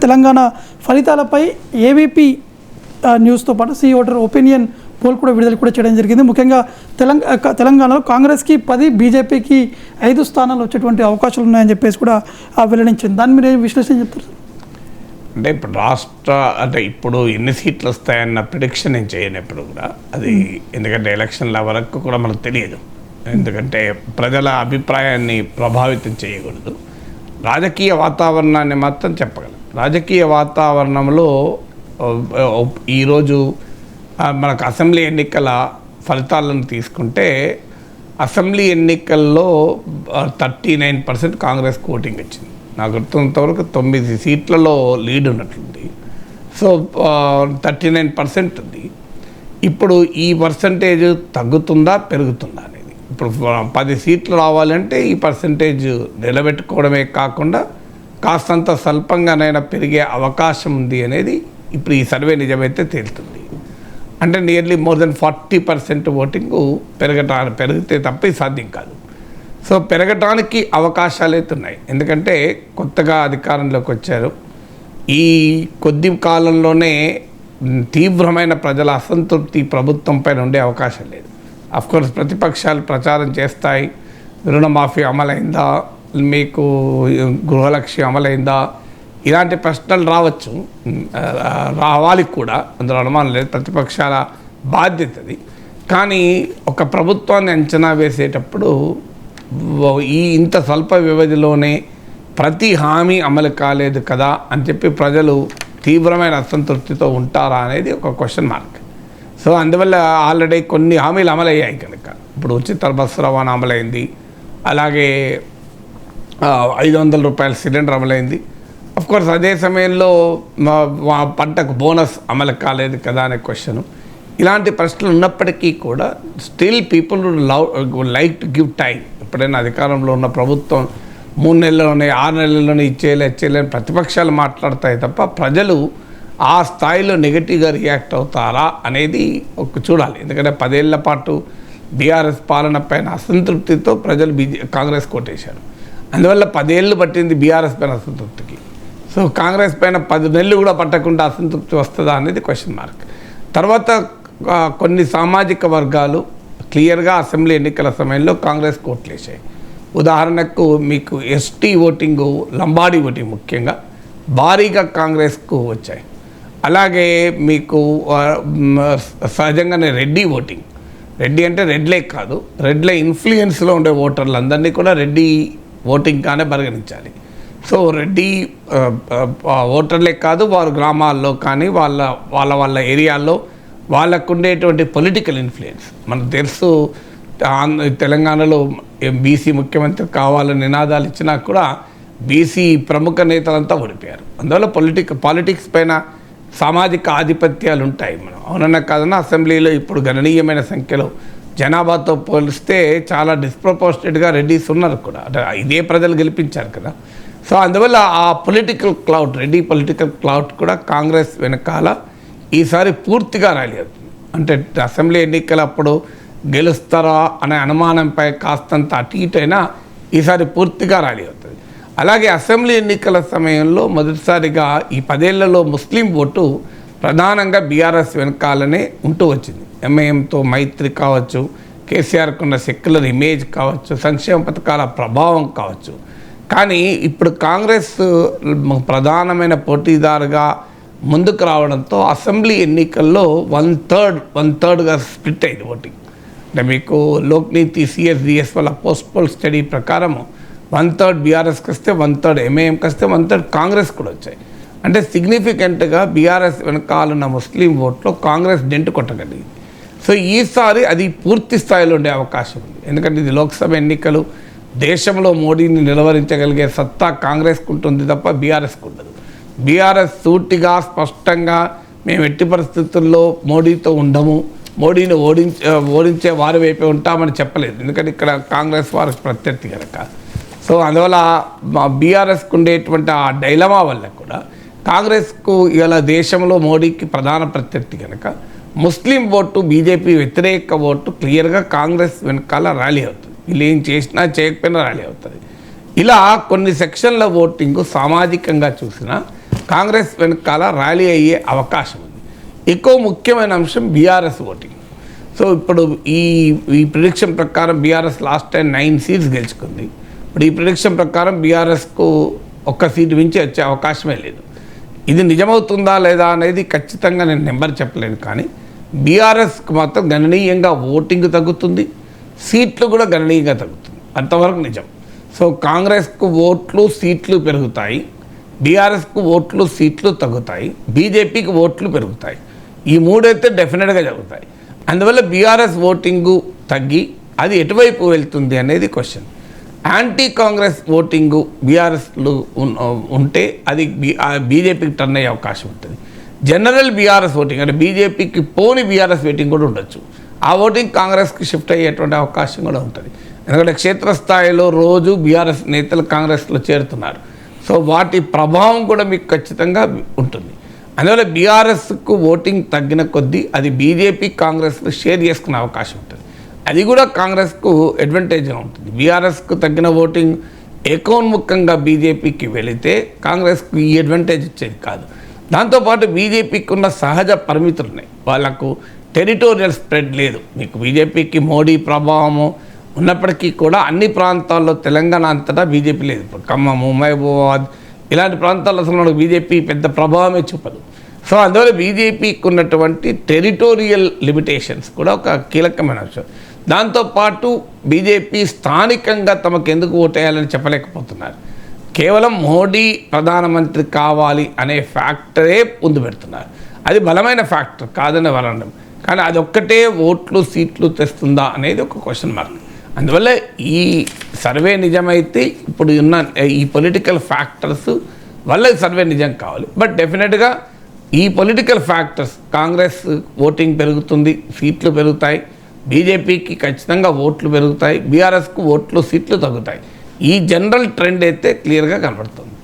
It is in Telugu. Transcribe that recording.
తెలంగాణ ఫలితాలపై ఏబీపీ న్యూస్తో పాటు సి ఓటర్ ఒపీనియన్ పోల్ కూడా విడుదల కూడా చేయడం జరిగింది. ముఖ్యంగా తెలంగాణలో కాంగ్రెస్కి 10, బీజేపీకి 5 స్థానాలు వచ్చేటువంటి అవకాశాలు ఉన్నాయని చెప్పేసి కూడా వెల్లడించింది. దాన్ని మీరు ఏం విశ్లేషణ చెప్తారు? అంటే ఇప్పుడు ఇప్పుడు ఎన్ని సీట్లు వస్తాయన్న ప్రిడిక్షన్ నేను చేయను ఎప్పుడు కూడా. అది ఎందుకంటే ఎలక్షన్ల వరకు కూడా మనకు తెలియదు. ఎందుకంటే ప్రజల అభిప్రాయాన్ని ప్రభావితం చేయకూడదు. రాజకీయ వాతావరణాన్ని మాత్రం చెప్పగలం. రాజకీయ వాతావరణంలో ఈరోజు మనకు అసెంబ్లీ ఎన్నికల ఫలితాలను తీసుకుంటే అసెంబ్లీ ఎన్నికల్లో 39% కాంగ్రెస్ ఓటింగ్ వచ్చింది. నాకు గుర్తున్నంతవరకు 9 సీట్లలో లీడ్ ఉన్నట్లుంది. సో 39% ఉంది. ఇప్పుడు ఈ పర్సంటేజ్ తగ్గుతుందా పెరుగుతుందా అనేది, ఇప్పుడు 10 సీట్లు రావాలంటే ఈ పర్సంటేజ్ నిలబెట్టుకోవడమే కాకుండా కాస్తంత స్వల్పంగానైనా పెరిగే అవకాశం ఉంది అనేది ఇప్పుడు ఈ సర్వే నిజమైతే తేలుతుంది. అంటే నియర్లీ మోర్ దెన్ 40% ఓటింగ్ పెరిగితే తప్ప సాధ్యం కాదు. సో పెరగటానికి అవకాశాలు అయితే ఉన్నాయి. ఎందుకంటే కొత్తగా అధికారంలోకి వచ్చారు. ఈ కొద్ది కాలంలోనే తీవ్రమైన ప్రజల అసంతృప్తి ప్రభుత్వం పైన ఉండే అవకాశం లేదు. అఫ్కోర్స్ ప్రతిపక్షాలు ప్రచారం చేస్తాయి, రుణమాఫీ అమలైందా, మీకు గృహలక్ష్యం అమలైందా, ఇలాంటి ప్రశ్నలు రావచ్చు, రావాలి కూడా, అందులో అనుమానం లేదు. ప్రతిపక్షాల బాధ్యతది. కానీ ఒక ప్రభుత్వాన్ని అంచనా వేసేటప్పుడు ఇంత స్వల్ప వ్యవధిలోనే ప్రతి హామీ అమలు కాలేదు కదా అని చెప్పి ప్రజలు తీవ్రమైన అసంతృప్తితో ఉంటారా అనేది ఒక క్వశ్చన్ మార్క్. సో అందువల్ల ఆల్రెడీ కొన్ని హామీలు అమలయ్యాయి కనుక ఇప్పుడు ఉచిత బస్సు రవాణా అమలైంది, అలాగే 500 రూపాయల సిలిండర్ అమలైంది. అఫ్కోర్స్ అదే సమయంలో పంటకు బోనస్ అమలు కాలేదు కదా అనే క్వశ్చన్. ఇలాంటి ప్రశ్నలు ఉన్నప్పటికీ కూడా still people would like to give time. ఎప్పుడైనా అధికారంలో ఉన్న ప్రభుత్వం 3 నెలల్లోనే 6 నెలల్లోనే ఇచ్చేయలేని ప్రతిపక్షాలు మాట్లాడతాయి తప్ప ప్రజలు ఆ స్థాయిలో నెగిటివ్గా రియాక్ట్ అవుతారా అనేది ఒక చూడాలి. ఎందుకంటే 10 ఏళ్ల పాటు బీఆర్ఎస్ పాలన పైన అసంతృప్తితో ప్రజలు కాంగ్రెస్ కోటేశారు. అందువల్ల 10 ఏళ్ళు పట్టింది బీఆర్ఎస్ పైన అసంతృప్తికి. సో కాంగ్రెస్ పైన 10 నెలలు కూడా పట్టకుండా అసంతృప్తి వస్తుందా అనేది క్వశ్చన్ మార్క్. తర్వాత కొన్ని సామాజిక వర్గాలు క్లియర్గా అసెంబ్లీ ఎన్నికల సమయంలో కాంగ్రెస్ కోట్లేసాయి. ఉదాహరణకు మీకు ఎస్టీ ఓటింగు, లంబాడీ ఓటింగ్ ముఖ్యంగా భారీగా కాంగ్రెస్కు వచ్చాయి. అలాగే మీకు సహజంగానే రెడ్డి ఓటింగ్, రెడ్డి అంటే రెడ్లే కాదు, రెడ్లే ఇన్ఫ్లుయెన్స్లో ఉండే ఓటర్లందరినీ కూడా రెడ్డి ఓటింగ్గానే పరిగణించాలి. సో రెడ్డి ఓటర్లే కాదు, వారు గ్రామాల్లో కానీ వాళ్ళ ఏరియాల్లో వాళ్ళకు ఉండేటువంటి పొలిటికల్ ఇన్ఫ్లుయెన్స్ మనకు తెలుసు. తెలంగాణలో బీసీ ముఖ్యమంత్రి కావాలని నినాదాలు ఇచ్చినా కూడా బీసీ ప్రముఖ నేతలంతా ఓడిపోయారు. అందువల్ల పాలిటిక్స్ పైన సామాజిక ఆధిపత్యాలు ఉంటాయి. మనం అవునన్నా కాదన్నా అసెంబ్లీలో ఇప్పుడు గణనీయమైన సంఖ్యలో జనాభాతో పోలిస్తే చాలా డిస్ప్రపోర్షనేట్గా రెడ్డిస్ ఉన్నారు కూడా. అంటే ఇదే ప్రజలు గెలిపించారు కదా. సో అందువల్ల ఆ political cloud, Reddy political cloud కూడా కాంగ్రెస్ వెనకాల ఈసారి పూర్తిగా ర్యాలీ అవుతుంది. అంటే అసెంబ్లీ ఎన్నికలప్పుడు గెలుస్తారా అనే అనుమానంపై కాస్తంత అటు ఇటైనా ఈసారి పూర్తిగా ర్యాలీ అవుతుంది. అలాగే అసెంబ్లీ ఎన్నికల సమయంలో మొదటిసారిగా ఈ 10 ఏళ్లలో ముస్లిం ఓటు ప్రధానంగా బీఆర్ఎస్ వెనకాలనే ఉంటూ వచ్చింది. ఎంఐఎంతో మైత్రి కావచ్చు, కేసీఆర్కు ఉన్న సెక్యులర్ ఇమేజ్ కావచ్చు, సంక్షేమ పథకాల ప్రభావం కావచ్చు. కానీ ఇప్పుడు కాంగ్రెస్ ప్రధానమైన పోటీదారుగా ముందుకు రావడంతో అసెంబ్లీ ఎన్నికల్లో 1/3గా స్ప్లిట్ అయింది ఓటింగ్. అంటే మీకు లోక్నీతి CSDS వల్ల పోల్ స్టడీ ప్రకారం 1/3 బీఆర్ఎస్కి వస్తే 1/3 ఎంఐఎంకి వస్తే 1/3 కాంగ్రెస్ కూడా వచ్చాయి. అంటే సిగ్నిఫికెంట్గా బీఆర్ఎస్ వెనకాలన్న ముస్లిం ఓట్లో కాంగ్రెస్ డెంట్ కొట్టగలిగింది. సో ఈసారి అది పూర్తి స్థాయిలో ఉండే అవకాశం ఉంది. ఎందుకంటే ఇది లోక్సభ ఎన్నికలు, దేశంలో మోడీని నిలవరించగలిగే సత్తా కాంగ్రెస్కు ఉంటుంది తప్ప బీఆర్ఎస్కు ఉండదు. బీఆర్ఎస్ సూటిగా స్పష్టంగా మేము ఎట్టి పరిస్థితుల్లో మోడీతో ఉండము, మోడీని ఓడించే వారి వైపే ఉంటామని చెప్పలేదు. ఎందుకంటే ఇక్కడ కాంగ్రెస్ వారికి ప్రత్యర్థి కనుక. సో అందువల్ల బీఆర్ఎస్కు ఉండేటువంటి ఆ డైలమా వల్ల కూడా కాంగ్రెస్కు ఇలా దేశంలో మోడీకి ప్రధాన ప్రత్యర్థి కనుక ముస్లిం ఓటు, బీజేపీ వ్యతిరేక ఓటు క్లియర్గా కాంగ్రెస్ వెనకాల ర్యాలీ అవుతుంది. వీళ్ళు ఏం చేసినా చేయకపోయినా ర్యాలీ అవుతుంది. ఇలా కొన్ని సెక్షన్ల ఓటింగ్ సామాజికంగా చూసినా కాంగ్రెస్ వెనకాల ర్యాలీ అయ్యే అవకాశం ఉంది. ఎక్కువ ముఖ్యమైన అంశం బీఆర్ఎస్ ఓటింగ్. సో ఇప్పుడు ఈ ప్రిడిక్షన్ ప్రకారం బీఆర్ఎస్ లాస్ట్ టైం 9 సీట్స్ గెలుచుకుంది. ఇప్పుడు ఈ ప్రిడిక్షన్ ప్రకారం బీఆర్ఎస్కు 1 సీటు మించి వచ్చే అవకాశమే లేదు. ఇది నిజమవుతుందా లేదా అనేది ఖచ్చితంగా నేను నెంబర్ చెప్పలేను, కానీ బీఆర్ఎస్కి మాత్రం గణనీయంగా ఓటింగ్ తగ్గుతుంది, సీట్లు కూడా గణనీయంగా తగ్గుతుంది, అంతవరకు నిజం. సో కాంగ్రెస్కు ఓట్లు సీట్లు పెరుగుతాయి, బీఆర్ఎస్కు ఓట్లు సీట్లు తగ్గుతాయి, బీజేపీకి ఓట్లు పెరుగుతాయి. ఈ మూడైతే డెఫినెట్గా జరుగుతాయి. అందువల్ల బీఆర్ఎస్ ఓటింగు తగ్గి అది ఎటువైపు వెళ్తుంది అనేది క్వశ్చన్. యాంటీ కాంగ్రెస్ ఓటింగు బీఆర్ఎస్లు ఉంటే అది బీజేపీకి టర్న్ అయ్యే అవకాశం ఉంటుంది. జనరల్ బీఆర్ఎస్ ఓటింగ్ అంటే బీజేపీకి పోని బీఆర్ఎస్ ఓటింగ్ కూడా ఉండొచ్చు. ఆ ఓటింగ్ కాంగ్రెస్కి షిఫ్ట్ అయ్యేటువంటి అవకాశం కూడా ఉంటుంది. ఎందుకంటే క్షేత్రస్థాయిలో రోజు బీఆర్ఎస్ నేతలు కాంగ్రెస్లో చేరుతున్నారు. సో వాటి ప్రభావం కూడా మీకు ఖచ్చితంగా ఉంటుంది. అందువల్ల బీఆర్ఎస్కు ఓటింగ్ తగ్గిన కొద్దీ అది బీజేపీ కాంగ్రెస్లో షేర్ చేసుకునే అవకాశం ఉంటుంది. అది కూడా కాంగ్రెస్కు అడ్వాంటేజ్గా ఉంటుంది. బీఆర్ఎస్కు తగ్గిన ఓటింగ్ ఏకోన్ముఖంగా బీజేపీకి వెళితే కాంగ్రెస్కు ఈ అడ్వాంటేజ్ వచ్చేది కాదు. దాంతోపాటు బీజేపీకి ఉన్న సహజ పరిమితులు ఉన్నాయి. వాళ్ళకు టెరిటోరియల్ స్ప్రెడ్ లేదు. మీకు బీజేపీకి మోడీ ప్రభావము ఉన్నప్పటికీ కూడా అన్ని ప్రాంతాల్లో తెలంగాణ అంతటా బీజేపీ లేదు. ఇప్పుడు ఖమ్మము, మహబూబాబాద్ ఇలాంటి ప్రాంతాల్లో అసలు మనకు బీజేపీ పెద్ద ప్రభావమే చూపదు. సో అందువల్ల బీజేపీకి ఉన్నటువంటి టెరిటోరియల్ లిమిటేషన్స్ కూడా ఒక కీలకమైన అంశం. దాంతోపాటు బీజేపీ స్థానికంగా తమకు ఎందుకు ఓటేయాలని చెప్పలేకపోతున్నారు. కేవలం మోడీ ప్రధానమంత్రి కావాలి అనే ఫ్యాక్టరే ముందు పెడుతున్నారు. అది బలమైన ఫ్యాక్టర్ కాదని వరణం, కానీ అదొక్కటే ఓట్లు సీట్లు తెస్తుందా అనేది ఒక క్వశ్చన్ మార్క్. అందువల్ల ఈ సర్వే నిజమైతే ఇప్పుడు ఉన్న ఈ పొలిటికల్ ఫ్యాక్టర్స్ వల్ల సర్వే నిజం కావాలి. బట్ డెఫినెట్గా ఈ పొలిటికల్ ఫ్యాక్టర్స్ కాంగ్రెస్ ఓటింగ్ పెరుగుతుంది, సీట్లు పెరుగుతాయి, బీజేపీకి ఖచ్చితంగా ఓట్లు పెరుగుతాయి, బీఆర్ఎస్కు ఓట్లు సీట్లు తగ్గుతాయి. ఈ జనరల్ ట్రెండ్ అయితే క్లియర్గా కనబడుతుంది.